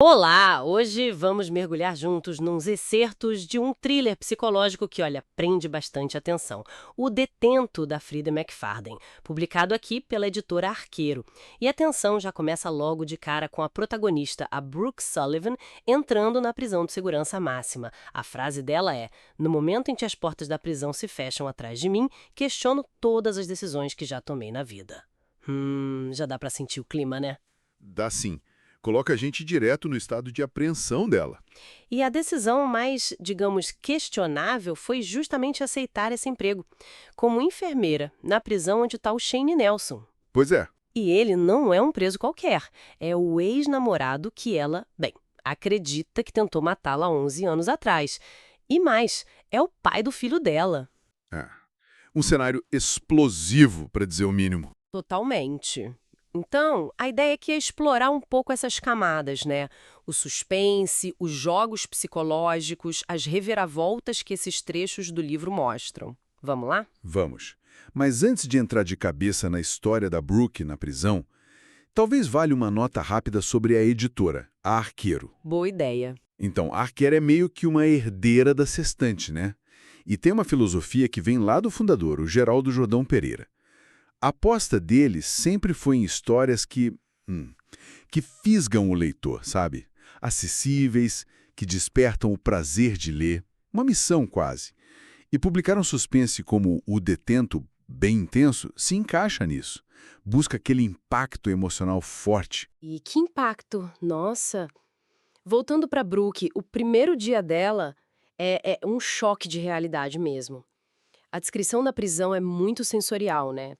Olá! Hoje vamos mergulhar juntos nos excertos de um thriller psicológico que, olha, prende bastante atenção. O Detento, da Frida McFarlane, publicado aqui pela editora Arqueiro. E a tensão já começa logo de cara com a protagonista, a Brooke Sullivan, entrando na prisão de segurança máxima. A frase dela é: "No momento em que as portas da prisão se fecham atrás de mim, questiono todas as decisões que já tomei na vida." Já dá pra sentir o clima, né? Dá sim. Coloca a gente direto no estado de apreensão dela. E a decisão mais, digamos, questionável foi justamente aceitar esse emprego, como enfermeira, na prisão onde está o Shane Nelson. Pois é, E ele não é um preso qualquer, é o ex-namorado que ela, bem, acredita que tentou matá-la há 11 anos atrás. E mais, é o pai do filho dela. é. Um cenário explosivo, para dizer o mínimo. Totalmente. Então, a ideia aqui é explorar um pouco essas camadas, né? O suspense, os jogos psicológicos, as reviravoltas que esses trechos do livro mostram. Vamos lá? Vamos. Mas antes de entrar de cabeça na história da Brooke na prisão, talvez valha uma nota rápida sobre a editora, a Arqueiro. Boa ideia. Então, a Arqueiro é meio que uma herdeira da Sextante, né? E tem uma filosofia que vem lá do fundador, o Geraldo Jordão Pereira. A aposta dele sempre foi em histórias que fisgam o leitor, sabe? Acessíveis, que despertam o prazer de ler, uma missão quase. E publicar um suspense como O Detento, bem intenso, se encaixa nisso. Busca aquele impacto emocional forte. E que impacto! Nossa! Voltando para Brooke, o primeiro dia dela é um choque de realidade mesmo. A descrição da prisão é muito sensorial, né?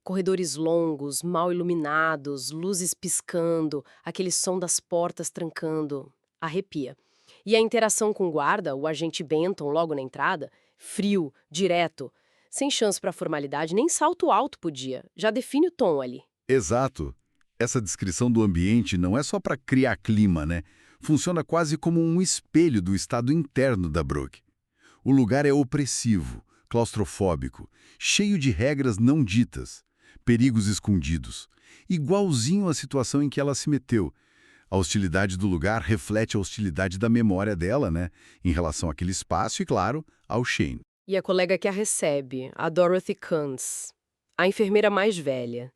Corredores longos, mal iluminados, luzes piscando, aquele som das portas trancando. Arrepia. E a interação com o guarda, o agente Benton, logo na entrada, frio, direto, sem chance para formalidade, nem salto alto podia. Já define o tom ali. Exato. Essa descrição do ambiente não é só para criar clima, né? Funciona quase como um espelho do estado interno da Brooke. O lugar é opressivo, claustrofóbico, cheio de regras não ditas, perigos escondidos, igualzinho à situação em que ela se meteu. A hostilidade do lugar reflete a hostilidade da memória dela, né, em relação àquele espaço e, claro, ao Shane. E a colega que a recebe, a Dorothy Kuntz, a enfermeira mais velha.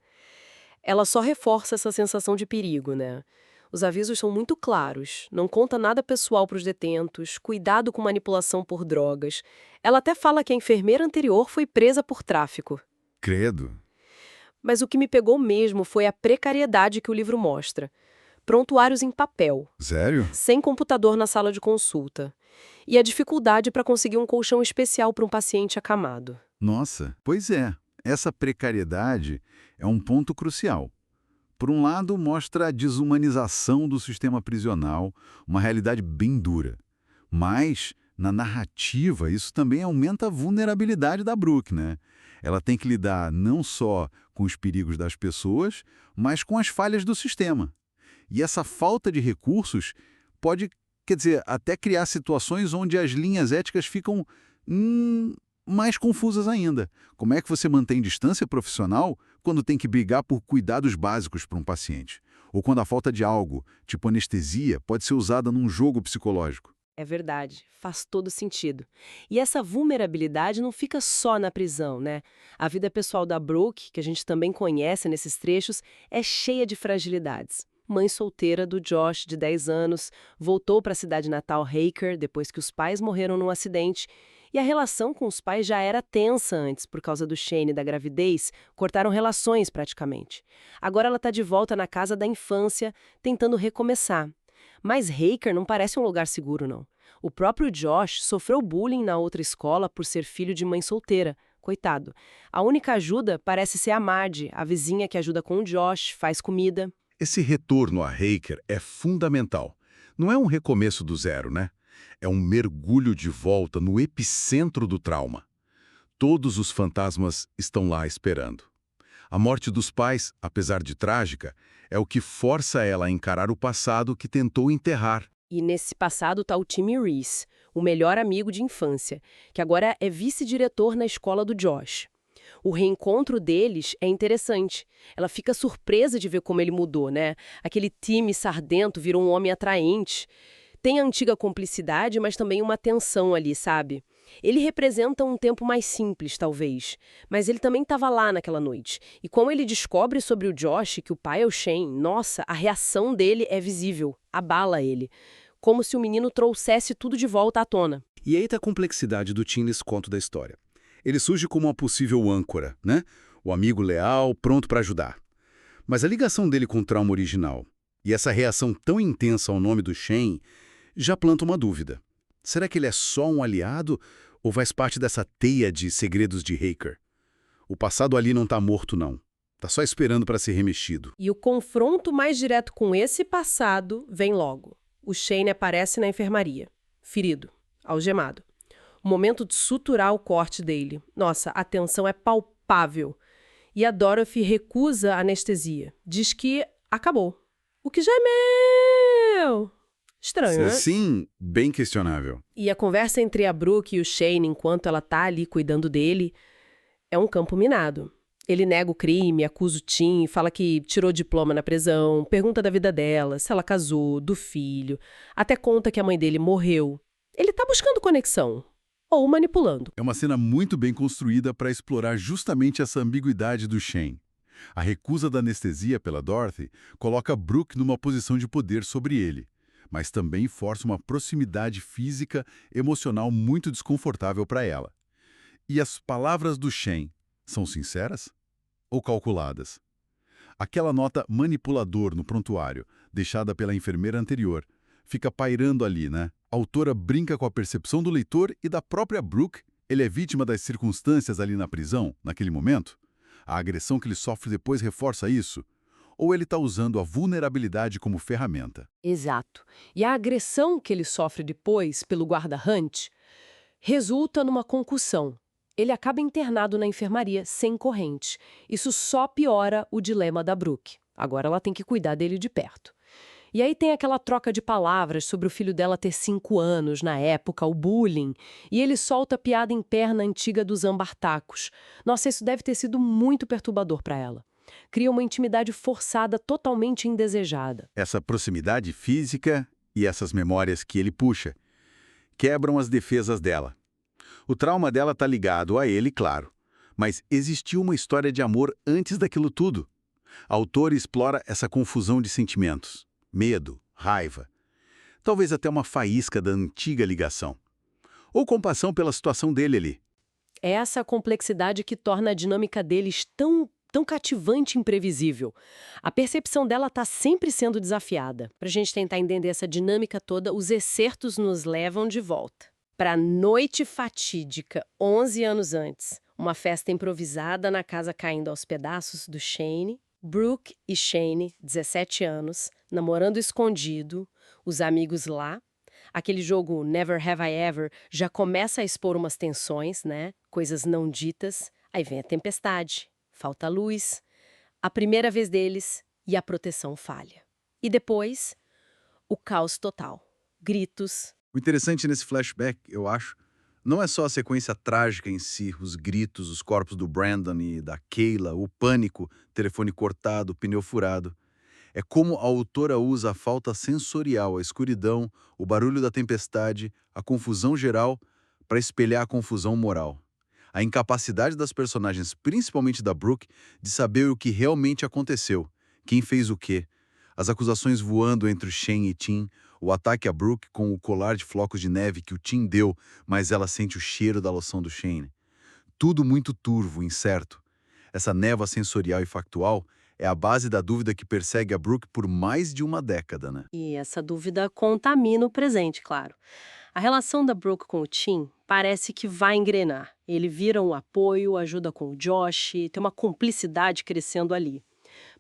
Ela só reforça essa sensação de perigo, né? Os avisos são muito claros, não conta nada pessoal para os detentos, cuidado com manipulação por drogas. Ela até fala que a enfermeira anterior foi presa por tráfico. Credo. Mas o que me pegou mesmo foi a precariedade que o livro mostra. Prontuários em papel, Sério? sem computador na sala de consulta. E a dificuldade para conseguir um colchão especial para um paciente acamado. Nossa, pois é. Essa precariedade é um ponto crucial. Por um lado, mostra a desumanização do sistema prisional, uma realidade bem dura. Mas, na narrativa, isso também aumenta a vulnerabilidade da Brooke, né? Ela tem que lidar não só com os perigos das pessoas, mas com as falhas do sistema. E essa falta de recursos pode, quer dizer, até criar situações onde as linhas éticas ficam mais confusas ainda. Como é que você mantém distância profissional quando tem que brigar por cuidados básicos para um paciente? Ou quando a falta de algo, tipo anestesia, pode ser usada num jogo psicológico? É verdade, faz todo sentido. E essa vulnerabilidade não fica só na prisão, né? A vida pessoal da Brooke, que a gente também conhece nesses trechos, é cheia de fragilidades. Mãe solteira do Josh, de 10 anos, voltou para a cidade natal Haker depois que os pais morreram num acidente. E a relação com os pais já era tensa antes por causa do Shane e da gravidez, cortaram relações praticamente. Agora ela está de volta na casa da infância, tentando recomeçar. Mas Haker não parece um lugar seguro, não. O próprio Josh sofreu bullying na outra escola por ser filho de mãe solteira. Coitado. A única ajuda parece ser a Marge, a vizinha que ajuda com o Josh, faz comida. Esse retorno a Haker é fundamental. Não é um recomeço do zero, né? É um mergulho de volta no epicentro do trauma. Todos os fantasmas estão lá esperando. A morte dos pais, apesar de trágica, é o que força ela a encarar o passado que tentou enterrar. E nesse passado está o Timmy Reese, o melhor amigo de infância, que agora é vice-diretor na escola do Josh. O reencontro deles é interessante. Ela fica surpresa de ver como ele mudou, né? Aquele time sardento virou um homem atraente. Tem a antiga cumplicidade, mas também uma tensão ali, sabe? Ele representa um tempo mais simples, talvez. Mas ele também estava lá naquela noite. E como ele descobre sobre o Josh que o pai é o Shane, nossa, a reação dele é visível, abala ele. Como se o menino trouxesse tudo de volta à tona. E aí tá a complexidade do Tim nesse conto da história. Ele surge como uma possível âncora, né? O amigo leal, pronto para ajudar. Mas a ligação dele com o trauma original e essa reação tão intensa ao nome do Shane já planta uma dúvida. Será que ele é só um aliado ou faz parte dessa teia de segredos de Haker? O passado ali não tá morto, não. Tá só esperando para ser remexido. E o confronto mais direto com esse passado vem logo. O Shane aparece na enfermaria, ferido, algemado. O momento de suturar o corte dele. Nossa, a tensão é palpável. E a Dorothy recusa a anestesia. Diz que acabou. O que já é meio estranho, né? Sim, bem questionável. E a conversa entre a Brooke e o Shane, enquanto ela tá ali cuidando dele, é um campo minado. Ele nega o crime, acusa o Tim, fala que tirou diploma na prisão, pergunta da vida dela, se ela casou, do filho, até conta que a mãe dele morreu. Ele tá buscando conexão. Ou manipulando. É uma cena muito bem construída para explorar justamente essa ambiguidade do Shane. A recusa da anestesia pela Dorothy coloca Brooke numa posição de poder sobre ele, mas também força uma proximidade física, emocional muito desconfortável para ela. E as palavras do Shane são sinceras ou calculadas? Aquela nota manipulador no prontuário, deixada pela enfermeira anterior, fica pairando ali, né? A autora brinca com a percepção do leitor e da própria Brooke. Ele é vítima das circunstâncias ali na prisão, naquele momento? A agressão que ele sofre depois reforça isso? Ou ele está usando a vulnerabilidade como ferramenta? Exato. E a agressão que ele sofre depois pelo guarda Hunt resulta numa concussão. Ele acaba internado na enfermaria sem corrente. Isso só piora o dilema da Brooke. Agora ela tem que cuidar dele de perto. E aí tem aquela troca de palavras sobre o filho dela ter 5 anos na época, o bullying, e ele solta a piada em perna antiga dos ambartacos. Nossa, isso deve ter sido muito perturbador para ela. Cria uma intimidade forçada totalmente indesejada. Essa proximidade física e essas memórias que ele puxa quebram as defesas dela. O trauma dela está ligado a ele, claro, mas existiu uma história de amor antes daquilo tudo. A autora explora essa confusão de sentimentos. Medo, raiva, talvez até uma faísca da antiga ligação. Ou compaixão pela situação dele ali. É essa complexidade que torna a dinâmica deles tão cativante e imprevisível. A percepção dela está sempre sendo desafiada. Para a gente tentar entender essa dinâmica toda, os excertos nos levam de volta. Para a noite fatídica, 11 anos antes, uma festa improvisada na casa caindo aos pedaços do Shane. Brooke e Shane, 17 anos, namorando escondido, os amigos lá. Aquele jogo Never Have I Ever já começa a expor umas tensões, né? Coisas não ditas. Aí vem a tempestade, falta luz, a primeira vez deles e a proteção falha. E depois, o caos total. Gritos. O interessante nesse flashback, eu acho, não é só a sequência trágica em si, os gritos, os corpos do Brandon e da Kayla, o pânico, telefone cortado, pneu furado. É como a autora usa a falta sensorial, a escuridão, o barulho da tempestade, a confusão geral, para espelhar a confusão moral. A incapacidade das personagens, principalmente da Brooke, de saber o que realmente aconteceu, quem fez o quê, as acusações voando entre o Shane e Tim, o ataque a Brooke com o colar de flocos de neve que o Tim deu, mas ela sente o cheiro da loção do Shane. Tudo muito turvo, incerto. Essa névoa sensorial e factual é a base da dúvida que persegue a Brooke por mais de uma década, né? E essa dúvida contamina o presente, claro. A relação da Brooke com o Tim parece que vai engrenar. Ele vira um apoio, ajuda com o Josh, tem uma cumplicidade crescendo ali.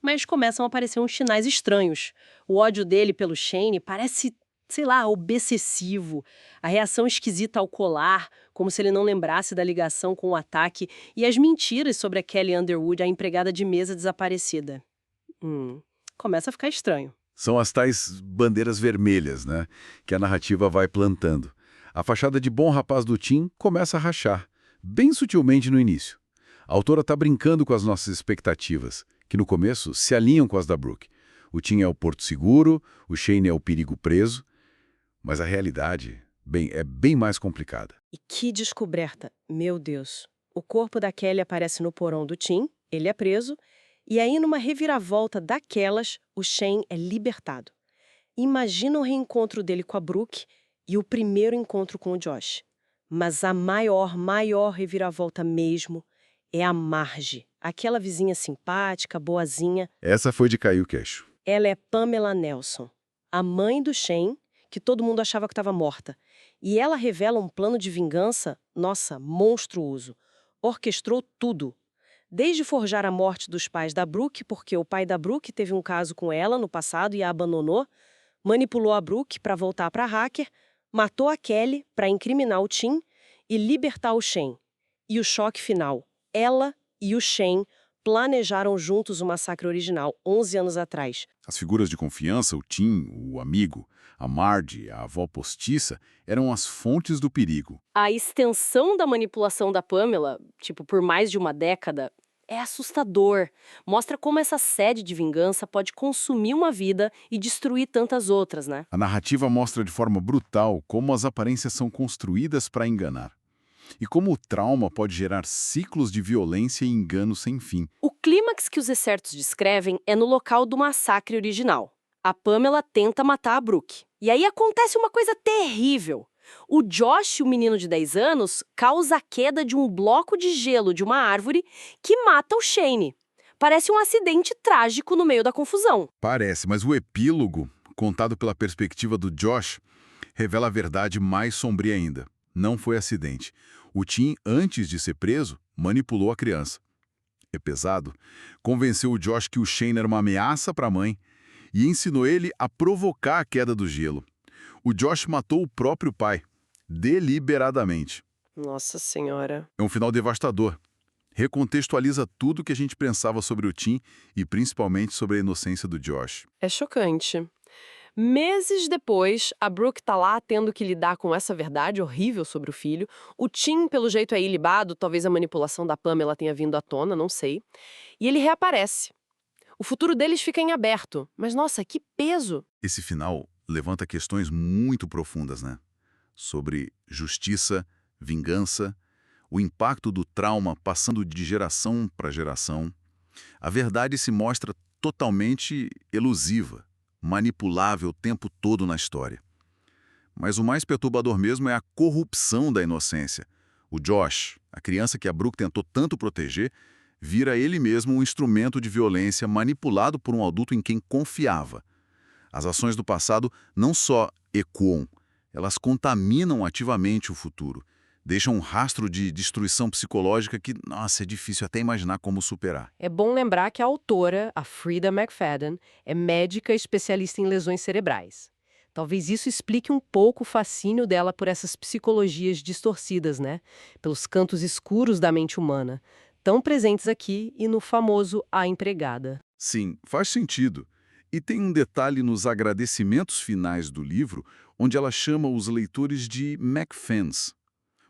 Mas começam a aparecer uns sinais estranhos. O ódio dele pelo Shane parece, sei lá, obsessivo. A reação esquisita ao colar, como se ele não lembrasse da ligação com o ataque, e as mentiras sobre a Kelly Underwood, a empregada de mesa desaparecida. Começa a ficar estranho. São as tais bandeiras vermelhas, né, que a narrativa vai plantando. A fachada de bom rapaz do Tim começa a rachar, bem sutilmente no início. A autora está brincando com as nossas expectativas, que no começo se alinham com as da Brooke. O Tim é o porto seguro, o Shane é o perigo preso, mas a realidade, bem, é bem mais complicada. E que descoberta, meu Deus. O corpo da Kelly aparece no porão do Tim, ele é preso, e aí numa reviravolta daquelas, o Shane é libertado. Imagina o reencontro dele com a Brooke e o primeiro encontro com o Josh. Mas a maior reviravolta mesmo é a Marge, aquela vizinha simpática, boazinha. Essa foi de cair o queixo. Ela é Pamela Nelson, a mãe do Shane, que todo mundo achava que estava morta. E ela revela um plano de vingança, nossa, monstruoso. Orquestrou tudo. Desde forjar a morte dos pais da Brooke, porque o pai da Brooke teve um caso com ela no passado e a abandonou, manipulou a Brooke para voltar para hacker, matou a Kelly para incriminar o Tim e libertar o Shane. E o choque final, ela e o Shane planejaram juntos o massacre original, 11 anos atrás. As figuras de confiança, o Tim, o amigo, a Marge, a avó postiça, eram as fontes do perigo. A extensão da manipulação da Pamela, por mais de uma década, é assustador. Mostra como essa sede de vingança pode consumir uma vida e destruir tantas outras, né? A narrativa mostra de forma brutal como as aparências são construídas para enganar. E como o trauma pode gerar ciclos de violência e engano sem fim. O clímax que os excertos descrevem é no local do massacre original. A Pamela tenta matar a Brooke. E aí acontece uma coisa terrível. O Josh, o menino de 10 anos, causa a queda de um bloco de gelo de uma árvore que mata o Shane. Parece um acidente trágico no meio da confusão. Parece, mas o epílogo, contado pela perspectiva do Josh, revela a verdade mais sombria ainda. Não foi acidente. O Tim, antes de ser preso, manipulou a criança. É pesado. Convenceu o Josh que o Shane era uma ameaça para a mãe e ensinou ele a provocar a queda do gelo. O Josh matou o próprio pai, deliberadamente. Nossa Senhora. É um final devastador. Recontextualiza tudo que a gente pensava sobre o Tim e principalmente sobre a inocência do Josh. É chocante. Meses depois, a Brooke tá lá tendo que lidar com essa verdade horrível sobre o filho. O Tim, pelo jeito, é ilibado, talvez a manipulação da Pamela tenha vindo à tona, não sei. E ele reaparece. O futuro deles fica em aberto. Mas, nossa, que peso! Esse final levanta questões muito profundas, né? Sobre justiça, vingança, o impacto do trauma passando de geração para geração. A verdade se mostra totalmente elusiva, manipulável o tempo todo na história. Mas o mais perturbador mesmo é a corrupção da inocência. O Josh, a criança que a Brooke tentou tanto proteger, vira ele mesmo um instrumento de violência manipulado por um adulto em quem confiava. As ações do passado não só ecoam, elas contaminam ativamente o futuro, deixam um rastro de destruição psicológica que, nossa, é difícil até imaginar como superar. É bom lembrar que a autora, a Frida McFadden, é médica especialista em lesões cerebrais. Talvez isso explique um pouco o fascínio dela por essas psicologias distorcidas, né? Pelos cantos escuros da mente humana, tão presentes aqui e no famoso A Empregada. Sim, faz sentido. E tem um detalhe nos agradecimentos finais do livro, onde ela chama os leitores de McFans.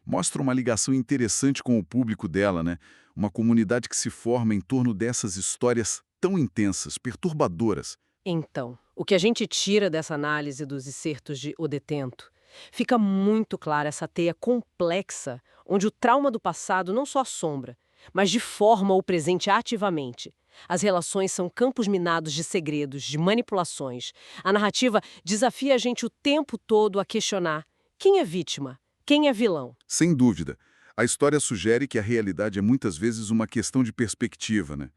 Mostra uma ligação interessante com o público dela, né? Uma comunidade que se forma em torno dessas histórias tão intensas, perturbadoras. Então, o que a gente tira dessa análise dos excertos de O Detento? Fica muito clara essa teia complexa, onde o trauma do passado não só assombra, mas deforma o presente ativamente. As relações são campos minados de segredos, de manipulações. A narrativa desafia a gente o tempo todo a questionar quem é vítima, quem é vilão. Sem dúvida. A história sugere que a realidade é muitas vezes uma questão de perspectiva, né?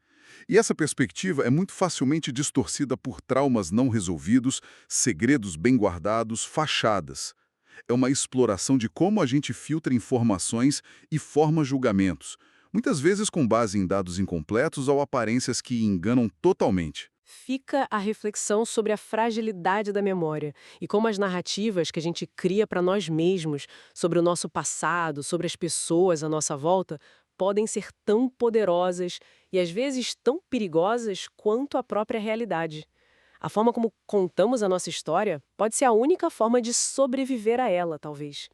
E essa perspectiva é muito facilmente distorcida por traumas não resolvidos, segredos bem guardados, fachadas. É uma exploração de como a gente filtra informações e forma julgamentos, muitas vezes com base em dados incompletos ou aparências que enganam totalmente. Fica a reflexão sobre a fragilidade da memória e como as narrativas que a gente cria para nós mesmos sobre o nosso passado, sobre as pessoas à nossa volta, podem ser tão poderosas e às vezes tão perigosas quanto a própria realidade. A forma como contamos a nossa história pode ser a única forma de sobreviver a ela, talvez.